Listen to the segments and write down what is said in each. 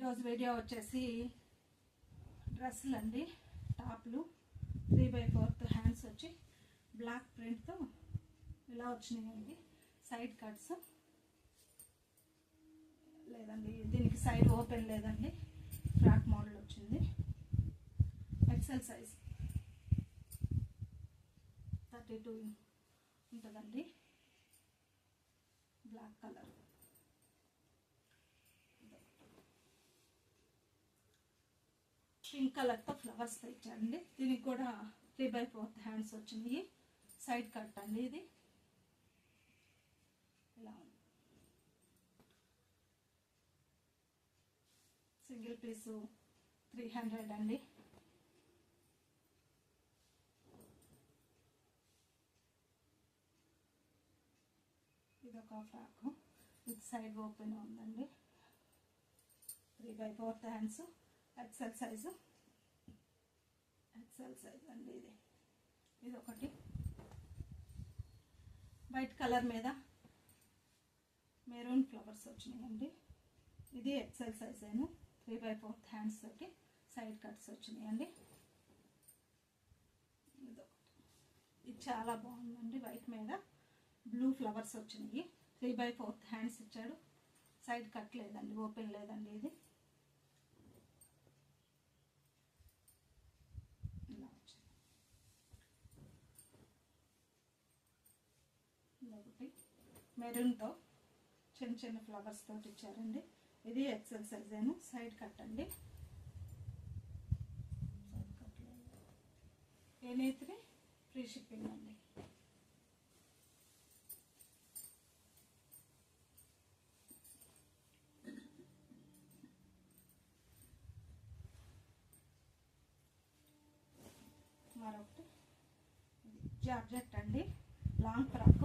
ఈరోజు వీడియో వచ్చేసి డ్రెస్సులు అండి, టాప్లు 3/4 హ్యాండ్స్ వచ్చి బ్లాక్ ప్రింట్తో ఇలా వచ్చినాయండి. సైడ్ కట్స్ లేదండి, దీనికి సైడ్ ఓపెన్ లేదండి, ఫ్రాక్ మోడల్ వచ్చింది. ఎక్సెల్ సైజ్ 32 ఉంటుందండి. బ్లాక్ కలర్ పింక్ కలర్తో ఫ్లవర్స్తో ఇచ్చారండి. దీనికి కూడా 3/4 హ్యాండ్స్ వచ్చినాయి. సైడ్ కట్ అండి, ఇది ఇలా ఉంది. సింగిల్ పీసు 300 అండి. ఇదొక ఫ్రాక్, ఇది సైడ్ ఓపెన్ ఉందండి. 3/4 హ్యాండ్స్, ఎక్సెల్ సైజు అండి. ఇది ఒకటి వైట్ కలర్ మీద మెరూన్ ఫ్లవర్స్ వచ్చినాయండి. ఇది ఎక్సెల్ సైజ్ అయినా 3/4 హ్యాండ్స్ తోటి సైడ్ కట్స్ వచ్చినాయండి. ఇది చాలా బాగుందండి. వైట్ మీద బ్లూ ఫ్లవర్స్ వచ్చినాయి. 3/4 హ్యాండ్స్ ఇచ్చాడు. సైడ్ కట్ లేదండి, ఓపెన్ లేదండి. ఇది ఇలా వచ్చింది. ఒకటి మెరూన్తో చిన్న చిన్న ఫ్లవర్స్ తోటి ఇచ్చారండి. ఇది ఎక్సెల్ సైజ్ అయినా సైడ్ కట్ అండి. సైడ్ కట్ లేదు. ఏనైతే ఫ్రీ షిప్పింగ్ అండి. మరొకటి జార్జెట్ అండి, లాంగ్ ఫ్రాక్,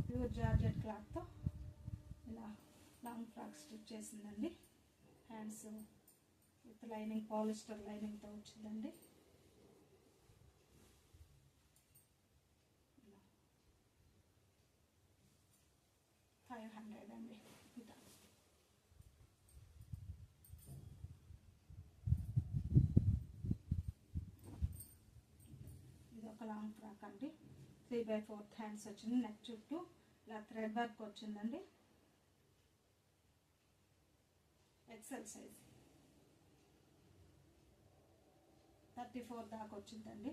ప్యూర్ జార్జెట్ క్లాత్తో ఇలా లాంగ్ ఫ్రాక్ స్టిచ్ చేసిందండి. హ్యాండ్స్ విత్ లైనింగ్, పాలిస్టర్ లైనింగ్తో వచ్చిందండి. 500 అండి. ఇది ఒక లాంగ్ ఫ్రాక్ అండి. 3/4 హ్యాండ్స్ వచ్చింది. నెక్ చుట్టూ ఇలా థ్రెడ్ వర్క్ వచ్చిందండి. ఎక్సెల్ సైజ్ 34 దాకా వచ్చిందండి.